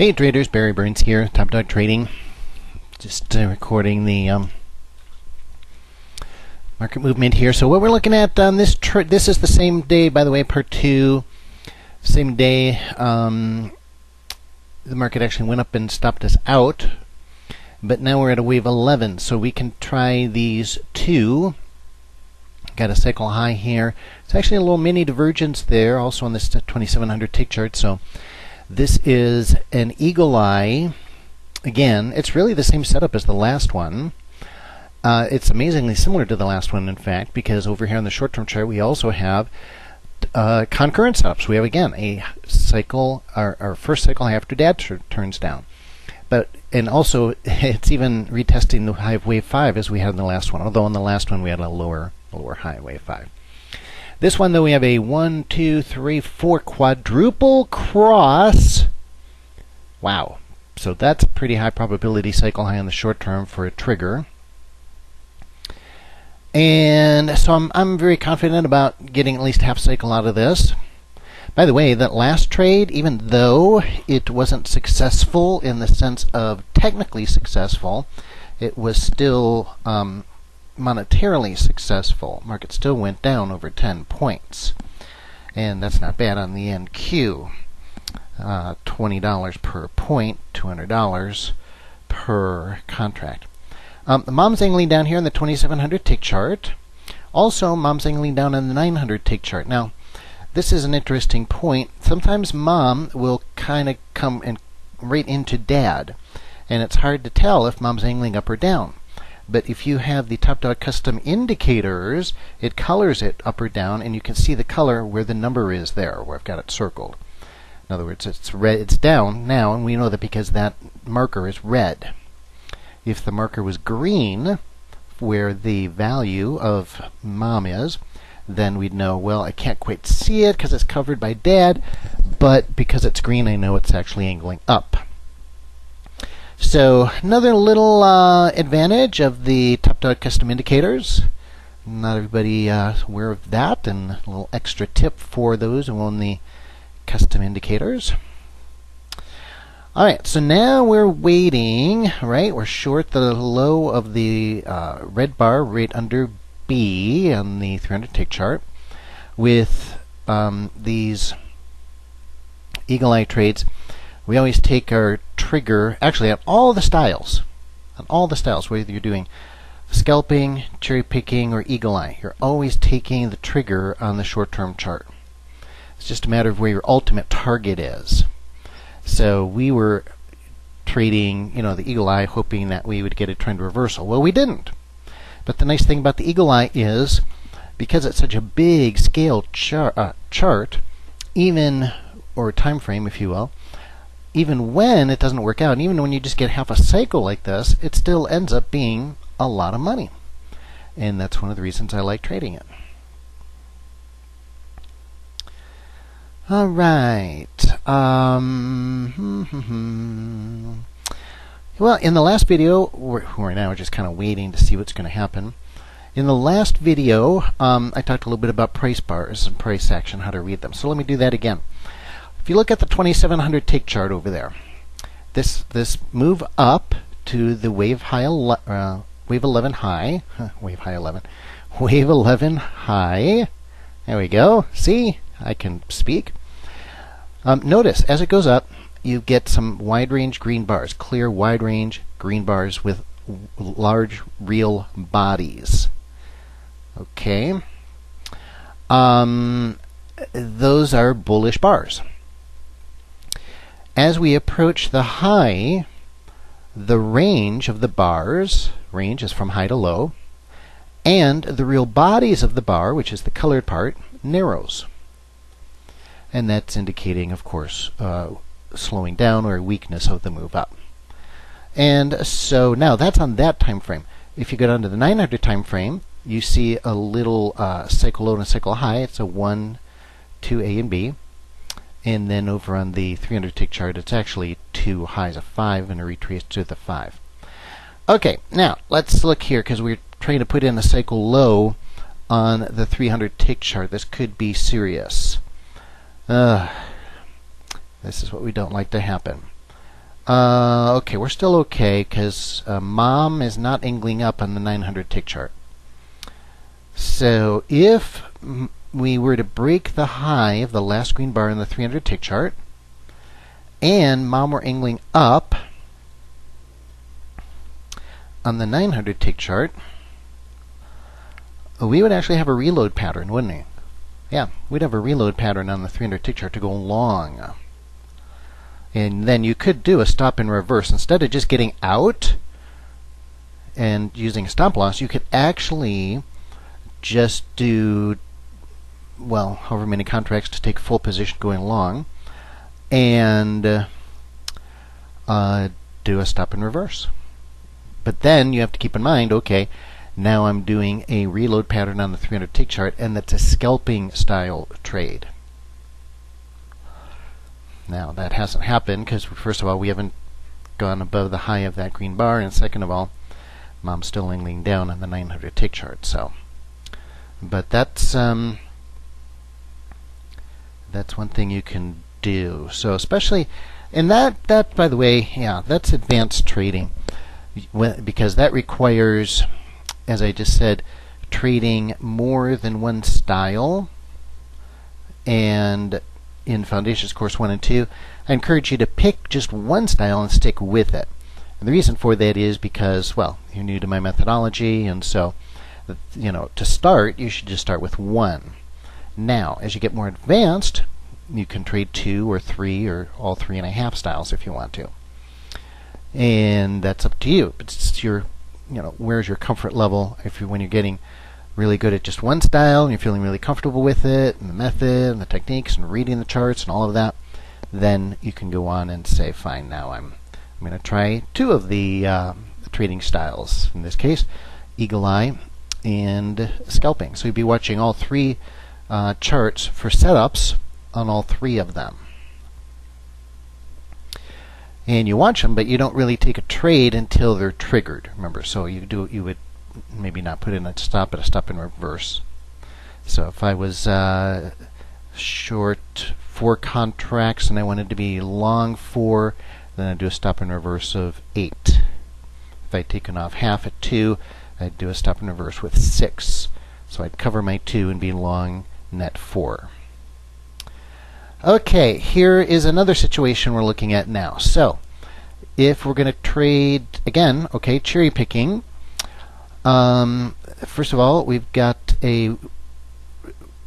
Hey traders, Barry Burns here, Top Dog Trading. Just recording the market movement here. So what we're looking at on this this is the same day, by the way, part 2. Same day the market actually went up and stopped us out. But now we're at a wave 11, so we can try these two. Got a cycle high here. It's actually a little mini divergence there, also on this 2700 tick chart. So this is an Eagle Eye. Again, it's really the same setup as the last one. It's amazingly similar to the last one, in fact, because over here on the short-term chart we also have concurrent setups. We have, again, a cycle, our first cycle after Dad turns down. And also, it's even retesting the high of wave 5 as we had in the last one, although in the last one we had a lower high, wave 5. This one, though, we have a 1, 2, 3, 4 quadruple cross. Wow. So that's a pretty high probability cycle high on the short term for a trigger. And so I'm very confident about getting at least half cycle out of this. By the way, that last trade, even though it wasn't successful in the sense of technically successful, it was still monetarily successful. Market still went down over 10 points. And that's not bad on the NQ. $20 per point, $200 per contract. Mom's angling down here on the 2700 tick chart. Also, mom's angling down on the 900 tick chart. Now, this is an interesting point. Sometimes mom will kind of come right into dad, and it's hard to tell if mom's angling up or down. But if you have the Top Dog custom indicators, it colors it up or down, and you can see the color where the number is there, where I've got it circled. In other words, it's red, it's down now, and we know that because that marker is red. If the marker was green, where the value of mom is, then we'd know, well, I can't quite see it because it's covered by dad, but because it's green, I know it's actually angling up. So another little advantage of the Top Dog custom indicators. Not everybody aware of that, and a little extra tip for those who own the custom indicators. Alright, so now we're waiting, right? We're short the low of the red bar right under B on the 300 tick chart with these Eagle Eye trades. We always take our trigger, actually on all the styles, whether you're doing scalping, cherry picking, or Eagle Eye, you're always taking the trigger on the short-term chart. It's just a matter of where your ultimate target is. So we were trading, the Eagle Eye, hoping that we would get a trend reversal. Well, we didn't. But the nice thing about the Eagle Eye is, because it's such a big scale chart, even, or time frame, if you will, even when it doesn't work out, and even when you just get half a cycle like this, it still ends up being a lot of money. And that's one of the reasons I like trading it. All right. Well, in the last video, we're now just kind of waiting to see what's going to happen. In the last video, I talked a little bit about price bars and price action, how to read them. So let me do that again. If you look at the 2700 tick chart over there, this move up to the wave 11 high, wave 11 high. There we go. See, I can speak. Notice as it goes up, you get some wide range green bars, clear wide range green bars with large real bodies. Okay. Those are bullish bars. As we approach the high, the range of the bars, range is from high to low, and the real bodies of the bar, which is the colored part, narrows. And that's indicating, of course, slowing down or weakness of the move up. And so now that's on that time frame. If you go down to the 900 time frame, you see a little cycle low and a cycle high. It's a 1, 2, A and B. And then over on the 300 tick chart, it's actually 2 highs of 5 and a retrace to the 5. Okay, now let's look here because we're trying to put in a cycle low on the 300 tick chart. This could be serious. This is what we don't like to happen. Okay, we're still okay because mom is not angling up on the 900 tick chart. So if we were to break the high of the last green bar in the 300 tick chart, and mom were angling up on the 900 tick chart, we would actually have a reload pattern, wouldn't we? Yeah, we'd have a reload pattern on the 300 tick chart to go long. And then you could do a stop in reverse. Instead of just getting out and using a stop loss, you could actually just do, well, however many contracts to take full position going long, and do a stop in reverse. But then you have to keep in mind, okay, now I'm doing a reload pattern on the 300 tick chart, and that's a scalping style trade. Now that hasn't happened because, first of all, we haven't gone above the high of that green bar, and second of all, mom's still angling down on the 900 tick chart. So, but that's one thing you can do. So especially, and that by the way, yeah, that's advanced trading, because that requires, as I just said, trading more than one style. And in Foundations Course 1 and 2, I encourage you to pick just one style and stick with it. And the reason for that is because, well, you're new to my methodology, and so, to start, you should just start with one. Now, as you get more advanced, you can trade 2 or 3 or all 3.5 styles if you want to. And that's up to you. It's your, where's your comfort level? When you're getting really good at just one style and you're feeling really comfortable with it and the method and the techniques and reading the charts and all of that, then you can go on and say, fine, now I'm going to try 2 of the trading styles. In this case, Eagle Eye and scalping. So you'd be watching all 3 charts for setups on all 3 of them. And you watch them, but you don't really take a trade until they're triggered. Remember, so you would maybe not put in a stop, but a stop in reverse. So if I was short 4 contracts and I wanted to be long 4, then I'd do a stop in reverse of 8. If I'd taken off half at 2, I'd do a stop in reverse with 6. So I'd cover my 2 and be long net 4. Okay, here is another situation we're looking at now. So if we're going to trade, again, okay, cherry picking. First of all, we've got a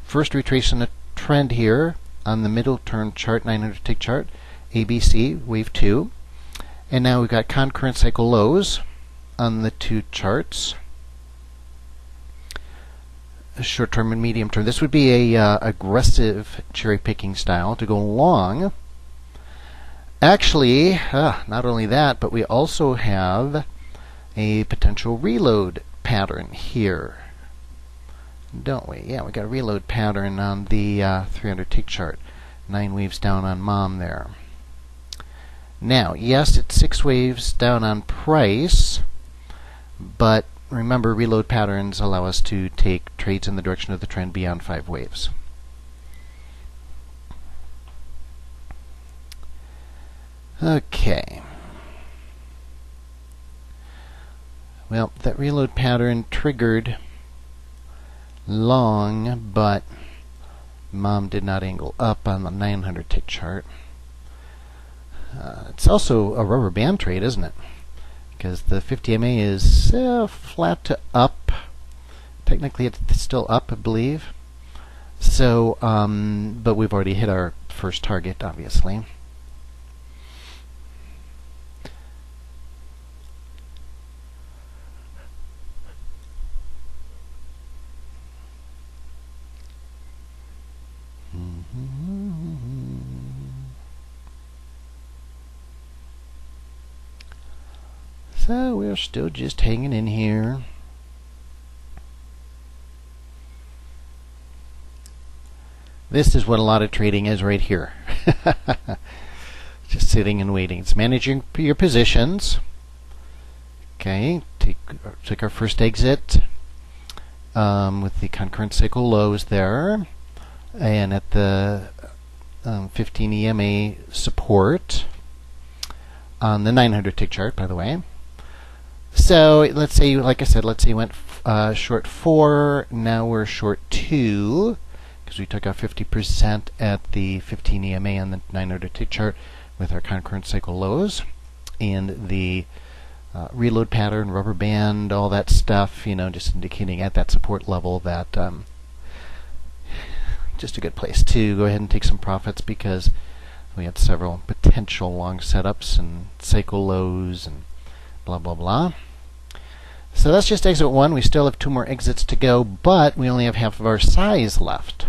first retracing a trend here on the middle turn chart, 900 tick chart, ABC, wave 2. And now we've got concurrent cycle lows on the 2 charts, short term and medium term. This would be a aggressive cherry picking style to go long. Actually, not only that, but we also have a potential reload pattern here, don't we? Yeah, we got a reload pattern on the 300 tick chart. 9 waves down on mom there. Now, yes, it's 6 waves down on price, but remember, reload patterns allow us to take trades in the direction of the trend beyond 5 waves. Okay. Well, that reload pattern triggered long, but mom did not angle up on the 900 tick chart. It's also a rubber band trade, isn't it? Because the 50 MA is flat to up. Technically, it's still up, I believe. So, but we've already hit our first target, obviously. So we're still just hanging in here. This is what a lot of trading is right here. Just sitting and waiting. It's managing your positions. Okay, take our first exit with the concurrent cycle lows there, and at the 15 EMA support. on the 900 tick chart, by the way. So let's say, like I said, let's say you went short 4. Now we're short 2 because we took out 50% at the 15 EMA on the 900 tick chart with our concurrent cycle lows, and the reload pattern, rubber band, all that stuff, just indicating at that support level that just a good place to go ahead and take some profits, because we had several potential long setups and cycle lows and blah blah blah. So that's just exit 1. We still have 2 more exits to go, but we only have half of our size left,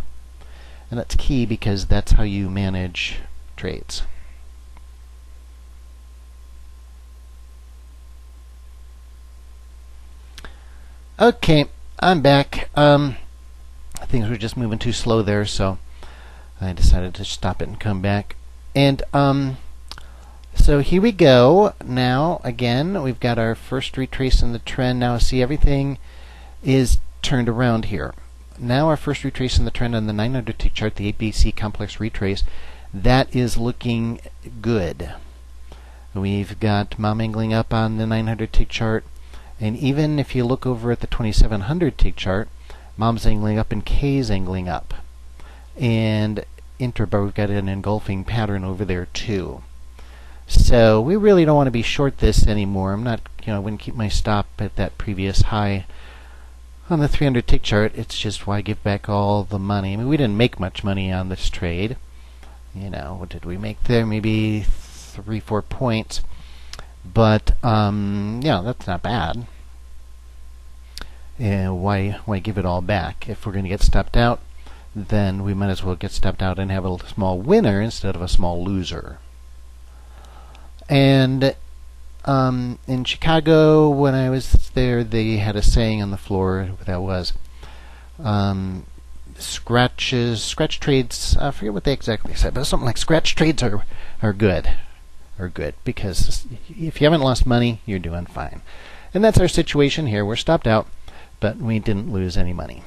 and that's key because that's how you manage trades. Okay, I'm back. Things were just moving too slow there, so I decided to stop it and come back. And so here we go. Now, again, we've got our first retrace in the trend. Now, see, everything is turned around here. Now, our first retrace in the trend on the 900 tick chart, the ABC complex retrace, that is looking good. We've got mom angling up on the 900 tick chart. And even if you look over at the 2700 tick chart, mom's angling up and K's angling up. And interbar, we've got an engulfing pattern over there too. So we really don't want to be short this anymore. I'm not, I wouldn't keep my stop at that previous high on the 300 tick chart. It's just why give back all the money. I mean, we didn't make much money on this trade. What did we make there? Maybe 3-4 points. But that's not bad. Why give it all back? If we're going to get stopped out, then we might as well get stopped out and have a small winner instead of a small loser. And in Chicago, when I was there, they had a saying on the floor that was scratch trades. I forget what they exactly said, but something like scratch trades are good. Are good, because if you haven't lost money, you're doing fine. And that's our situation here. We're stopped out, but we didn't lose any money.